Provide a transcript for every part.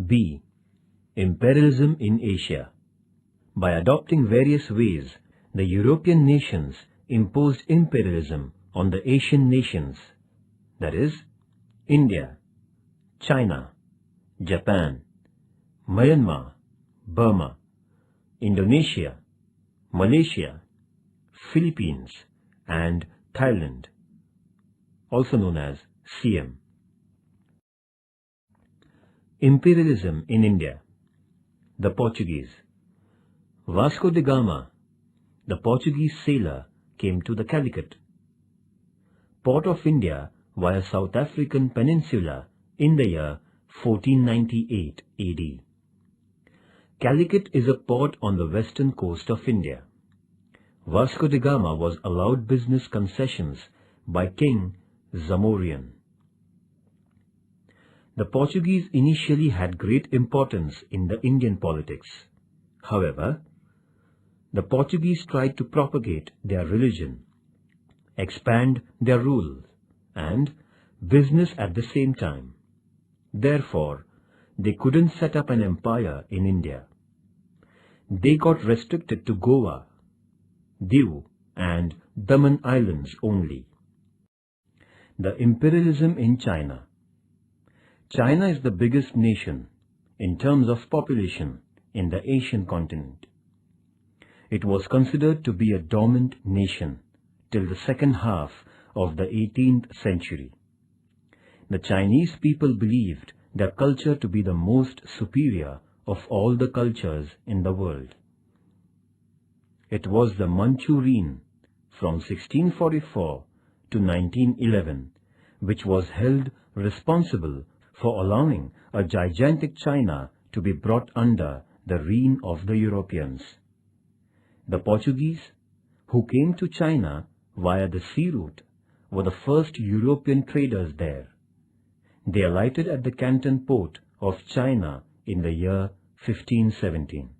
B. Imperialism in Asia. By adopting various ways, the European nations imposed imperialism on the Asian nations, that is, India, China, Japan, Myanmar, Burma, Indonesia, Malaysia, Philippines, and Thailand, also known as Siam. Imperialism in India. The Portuguese. Vasco da Gama, the Portuguese sailor, came to the Calicut, port of India, via South African peninsula in the year 1498 AD. Calicut is a port on the western coast of India. Vasco da Gama was allowed business concessions by King Zamorian. The Portuguese initially had great importance in the Indian politics. However, the Portuguese tried to propagate their religion, expand their rule, and business at the same time. Therefore, they couldn't set up an empire in India. They got restricted to Goa, Diu, and Daman Islands only. The imperialism in China. China is the biggest nation in terms of population in the Asian continent. It was considered to be a dominant nation till the second half of the 18th century. The Chinese people believed their culture to be the most superior of all the cultures in the world. It was the Manchurian from 1644 to 1911 which was held responsible for allowing a gigantic China to be brought under the reign of the Europeans. The Portuguese, who came to China via the sea route, were the first European traders there. They alighted at the Canton port of China in the year 1517.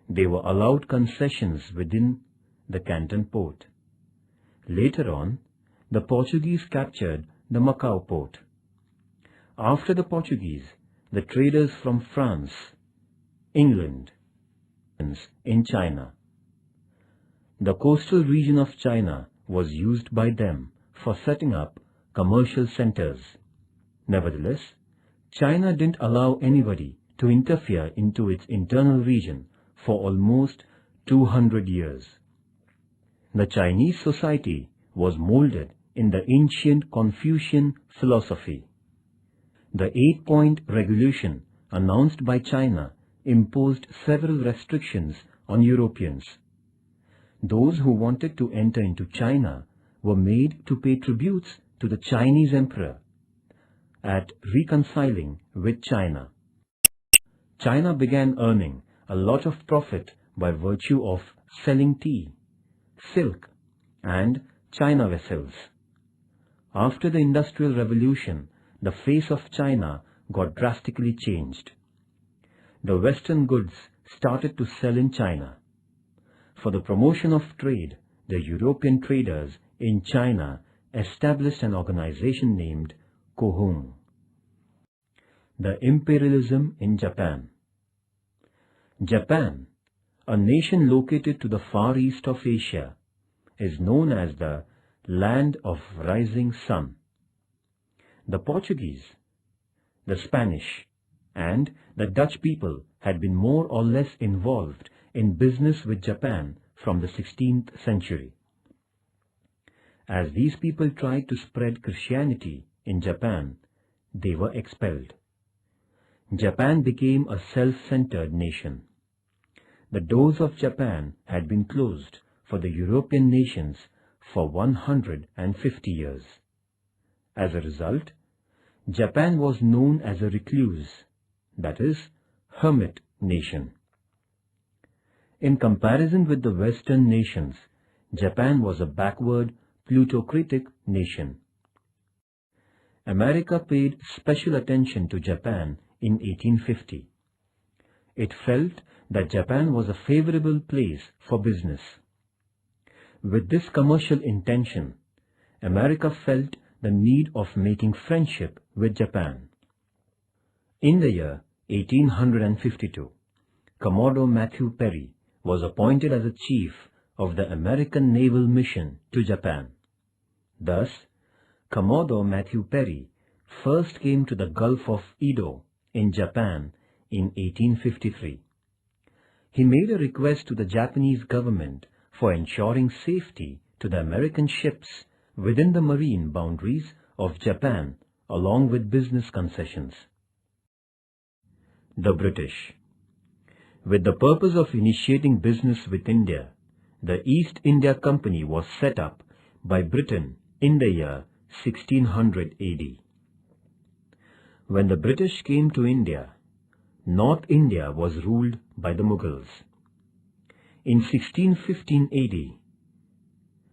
They were allowed concessions within the Canton port. Later on, the Portuguese captured the Macau port. After the Portuguese, the traders from France, England, in China. The coastal region of China was used by them for setting up commercial centers. Nevertheless, China didn't allow anybody to interfere into its internal region for almost 200 years. The Chinese society was molded in the ancient Confucian philosophy. The 8-point regulation announced by China imposed several restrictions on Europeans. Those who wanted to enter into China were made to pay tributes to the Chinese emperor at reconciling with China. China began earning a lot of profit by virtue of selling tea, silk, and China vessels. After the Industrial Revolution, the face of China got drastically changed. The Western goods started to sell in China. For the promotion of trade, the European traders in China established an organization named Kohong. The imperialism in Japan. Japan, a nation located to the far east of Asia, is known as the Land of Rising Sun. The Portuguese, the Spanish, and the Dutch people had been more or less involved in business with Japan from the 16th century. As these people tried to spread Christianity in Japan, they were expelled. Japan became a self-centered nation. The doors of Japan had been closed for the European nations for 150 years. As a result, Japan was known as a recluse, that is, hermit nation. In comparison with the Western nations, Japan was a backward, plutocratic nation. America paid special attention to Japan in 1850. It felt that Japan was a favorable place for business. With this commercial intention, America felt the need of making friendship with Japan. In the year 1852, Commodore Matthew Perry was appointed as a chief of the American Naval Mission to Japan. Thus, Commodore Matthew Perry first came to the Gulf of Edo in Japan in 1853. He made a request to the Japanese government for ensuring safety to the American ships within the marine boundaries of Japan, along with business concessions. The British. With the purpose of initiating business with India, the East India Company was set up by Britain in the year 1600 AD. When the British came to India, North India was ruled by the Mughals. In 1615 AD,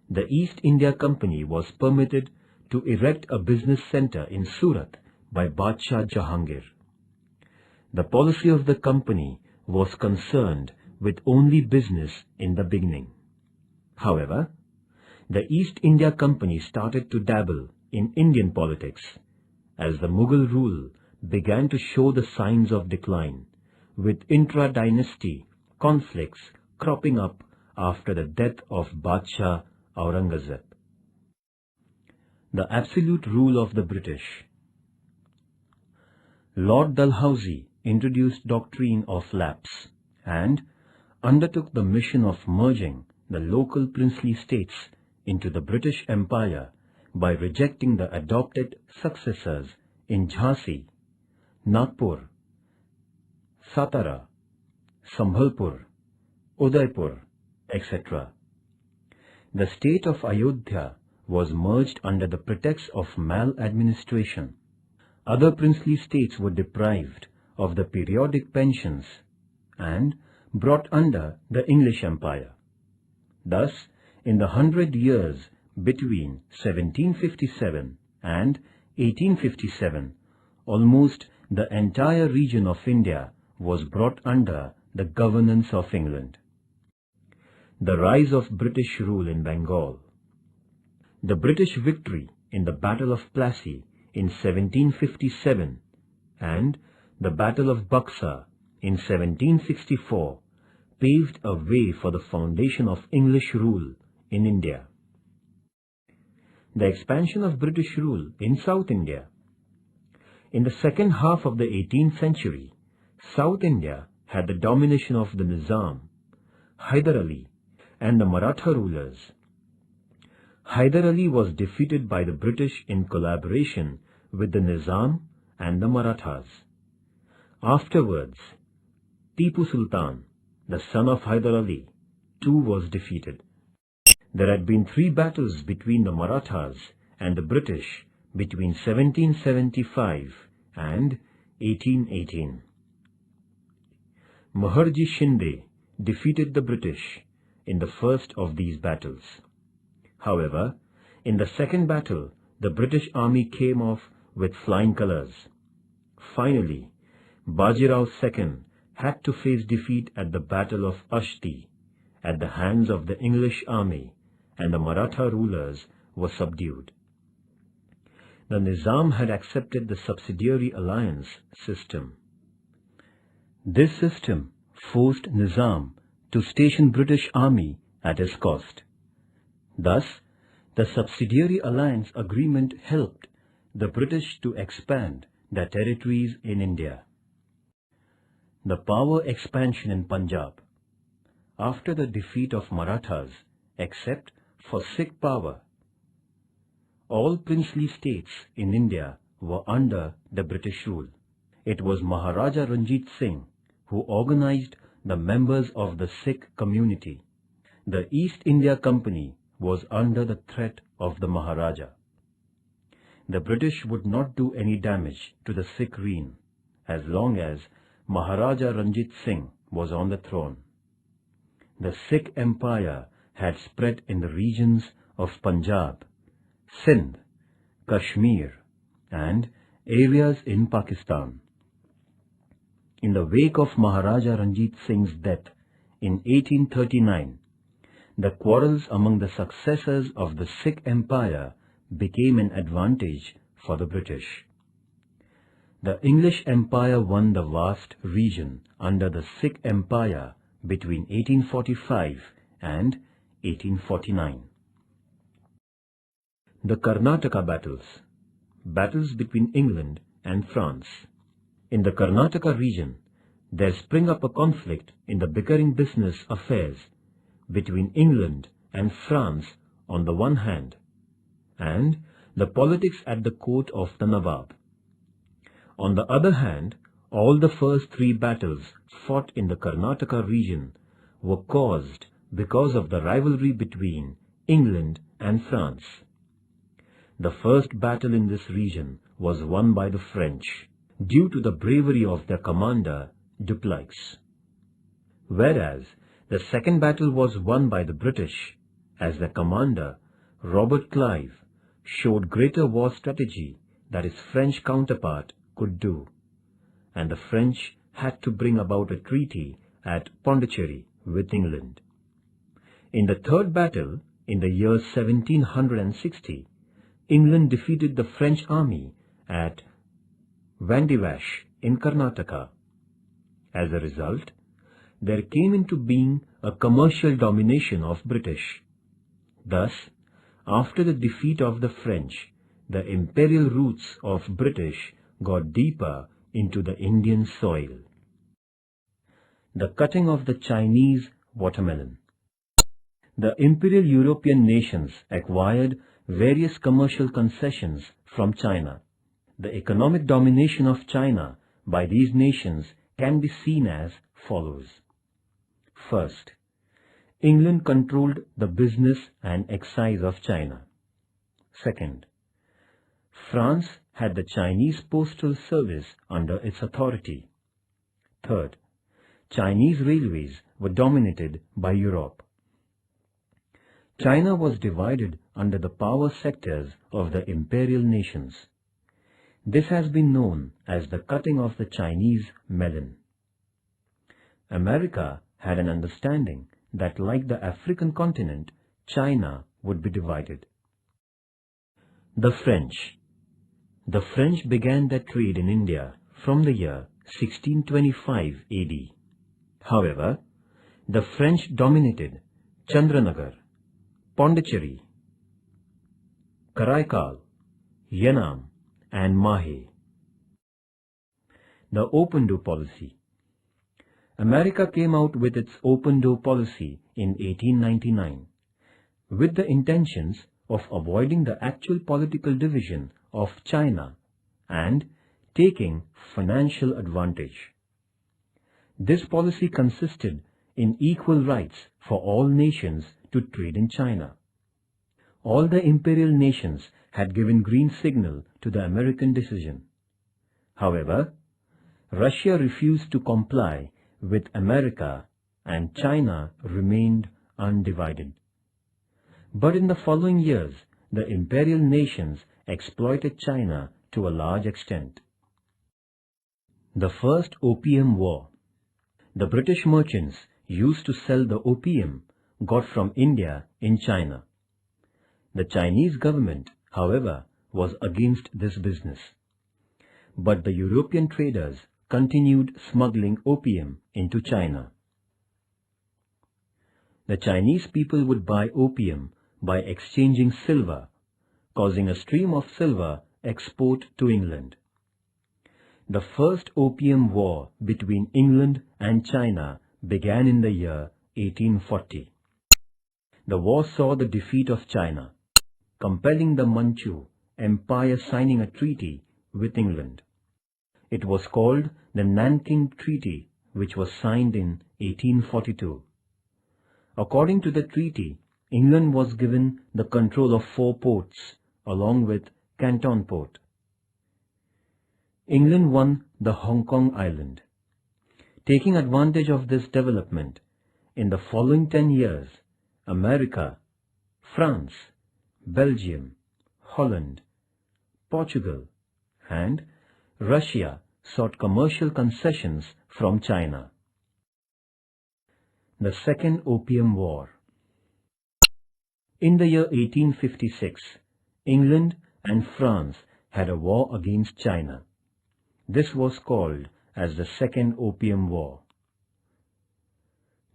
the East India Company was permitted to erect a business centre in Surat by Badshah Jahangir. The policy of the company was concerned with only business in the beginning. However, the East India Company started to dabble in Indian politics as the Mughal rule began to show the signs of decline, with intra-dynasty conflicts cropping up after the death of Badshah Aurangzeb. The absolute rule of the British. Lord Dalhousie introduced doctrine of lapse and undertook the mission of merging the local princely states into the British Empire by rejecting the adopted successors in Jhansi, Nagpur, Satara, Sambhalpur, Udaipur, etc. The state of Ayodhya was merged under the pretext of maladministration. Other princely states were deprived of the periodic pensions and brought under the English Empire. Thus, in the 100 years between 1757 and 1857, almost the entire region of India was brought under the governance of England. The rise of British rule in Bengal. The British victory in the Battle of Plassey in 1757 and the Battle of Buxar in 1764 paved a way for the foundation of English rule in India. The expansion of British rule in South India. In the second half of the 18th century, South India had the domination of the Nizam, Hyder Ali, and the Maratha rulers. Hyder Ali was defeated by the British in collaboration with the Nizam and the Marathas. Afterwards, Tipu Sultan, the son of Hyder Ali, too was defeated. There had been 3 battles between the Marathas and the British between 1775 and 1818. Maharji Shinde defeated the British in the first of these battles. However, in the second battle, the British army came off with flying colours. Finally, Bajirao II had to face defeat at the Battle of Ashti at the hands of the English army, and the Maratha rulers were subdued. The Nizam had accepted the subsidiary alliance system. This system forced Nizam to station British army at his cost. Thus, the subsidiary alliance agreement helped the British to expand their territories in India. The power expansion in Punjab. After the defeat of Marathas, except for Sikh power, all princely states in India were under the British rule. It was Maharaja Ranjit Singh who organized the members of the Sikh community. The East India Company was under the threat of the Maharaja. The British would not do any damage to the Sikh reign as long as Maharaja Ranjit Singh was on the throne. The Sikh Empire had spread in the regions of Punjab, Sindh, Kashmir, and areas in Pakistan. In the wake of Maharaja Ranjit Singh's death in 1839, the quarrels among the successors of the Sikh Empire became an advantage for the British. The English Empire won the vast region under the Sikh Empire between 1845 and 1849. The Karnataka battles, battles between England and France. In the Karnataka region, there sprang up a conflict in the bickering business affairs between England and France on the one hand, and the politics at the court of the Nawab. On the other hand, all the first three battles fought in the Karnataka region were caused because of the rivalry between England and France. The first battle in this region was won by the French due to the bravery of their commander Dupleix, whereas the second battle was won by the British as their commander Robert Clive showed greater war strategy than his French counterpart could do, and the French had to bring about a treaty at Pondicherry with England. In the third battle, in the year 1760, England defeated the French army at Vandivash in Karnataka. As a result, there came into being a commercial domination of British. Thus, after the defeat of the French, the imperial roots of British got deeper into the Indian soil. The cutting of the Chinese watermelon. The imperial European nations acquired various commercial concessions from China. The economic domination of China by these nations can be seen as follows. First, England controlled the business and excise of China. Second, France had the Chinese postal service under its authority. Third, Chinese railways were dominated by Europe. China was divided under the power sectors of the imperial nations. This has been known as the cutting of the Chinese melon. America had an understanding that, like the African continent, China would be divided. The French. The French began their trade in India from the year 1625 AD. However, the French dominated Chandranagar, Pondicherry, Karaikal, Yanam, and Mahe. The Open Door Policy. America came out with its Open Door Policy in 1899 with the intentions of avoiding the actual political division of China and taking financial advantage. This policy consisted in equal rights for all nations to trade in China. All the imperial nations had given green signal to the American decision. However, Russia refused to comply with America and China remained undivided. But in the following years, the imperial nations exploited China to a large extent. The First Opium War. The British merchants used to sell the opium got from India in China. The Chinese government, however, was against this business. But the European traders continued smuggling opium into China. The Chinese people would buy opium by exchanging silver, causing a stream of silver export to England. The First Opium War between England and China began in the year 1840. The war saw the defeat of China, compelling the Manchu Empire signing a treaty with England. It was called the Nanking Treaty, which was signed in 1842. According to the treaty, England was given the control of 4 ports along with Canton Port. England won the Hong Kong Island. Taking advantage of this development, in the following 10 years, America, France, Belgium, Holland, Portugal, and Russia sought commercial concessions from China. The Second Opium War. In the year 1856, England and France had a war against China. This was called as the Second Opium War.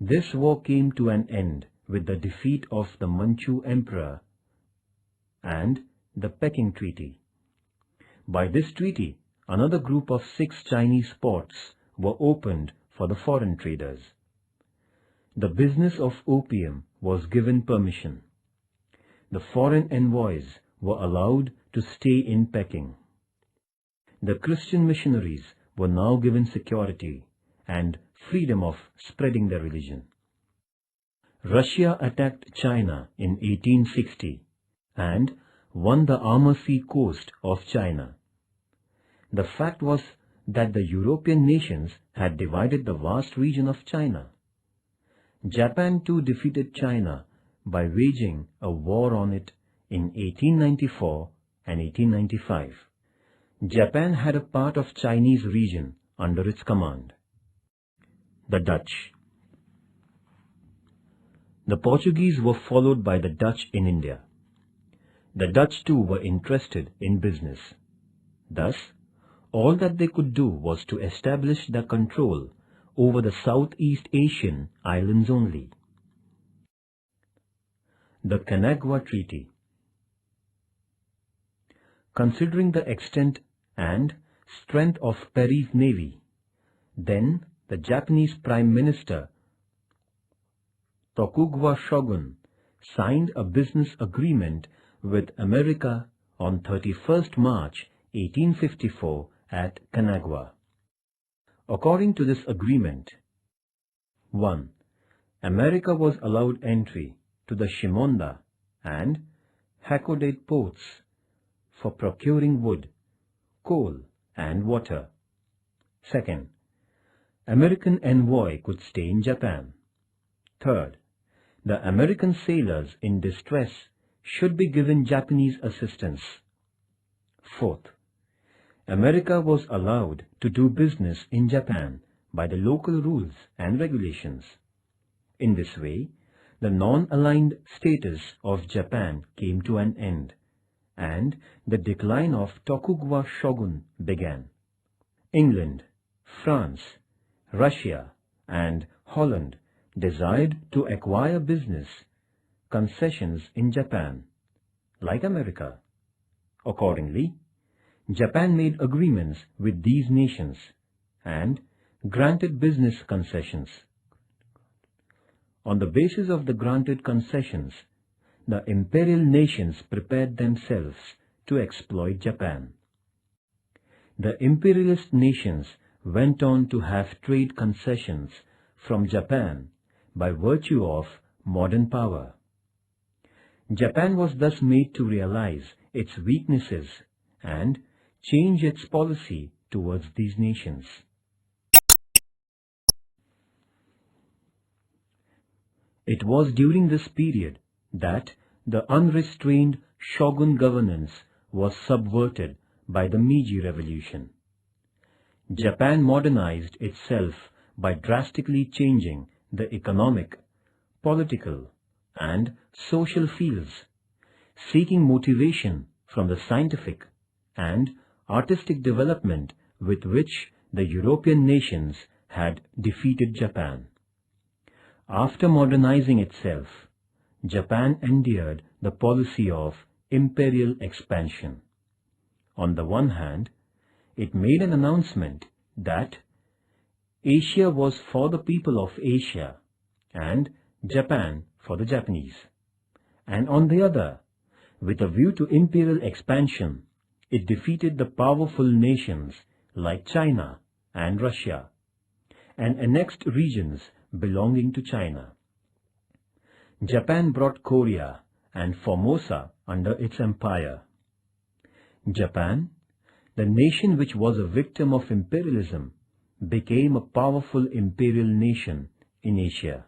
This war came to an end with the defeat of the Manchu Emperor and the Peking Treaty. By this treaty, another group of 6 Chinese ports were opened for the foreign traders. The business of opium was given permission. The foreign envoys were allowed to stay in Peking. The Christian missionaries were now given security and freedom of spreading their religion. Russia attacked China in 1860 and won the Amur Sea coast of China. The fact was that the European nations had divided the vast region of China. Japan too defeated China by waging a war on it in 1894 and 1895. Japan had a part of Chinese region under its command. The Dutch. The Portuguese were followed by the Dutch in India. The Dutch too were interested in business. Thus, all that they could do was to establish their control over the Southeast Asian islands only. The Kanagawa Treaty. Considering the extent and strength of Perry's navy, then the Japanese Prime Minister Tokugawa Shogun signed a business agreement with America on 31st March 1854 at Kanagawa. According to this agreement, 1. America was allowed entry to the Shimonda and Hakodate ports for procuring wood, coal and water. 2. American envoy could stay in Japan. 3. The American sailors in distress should be given Japanese assistance. 4. America was allowed to do business in Japan by the local rules and regulations. In this way, the non-aligned status of Japan came to an end, and the decline of Tokugawa Shogun began. England, France, Russia, and Holland desired to acquire business concessions in Japan, like America. Accordingly, Japan made agreements with these nations and granted business concessions. On the basis of the granted concessions, the imperial nations prepared themselves to exploit Japan. The imperialist nations went on to have trade concessions from Japan by virtue of modern power. Japan was thus made to realize its weaknesses and change its policy towards these nations. It was during this period that the unrestrained shogun governance was subverted by the Meiji Revolution. Japan modernized itself by drastically changing the economic, political, and social fields, seeking motivation from the scientific and artistic development with which the European nations had defeated Japan. After modernizing itself, Japan endeared the policy of imperial expansion. On the one hand, it made an announcement that Asia was for the people of Asia and Japan for the Japanese. And on the other, with a view to imperial expansion, it defeated the powerful nations like China and Russia and annexed regions belonging to China. Japan brought Korea and Formosa under its empire. Japan, the nation which was a victim of imperialism, became a powerful imperial nation in Asia.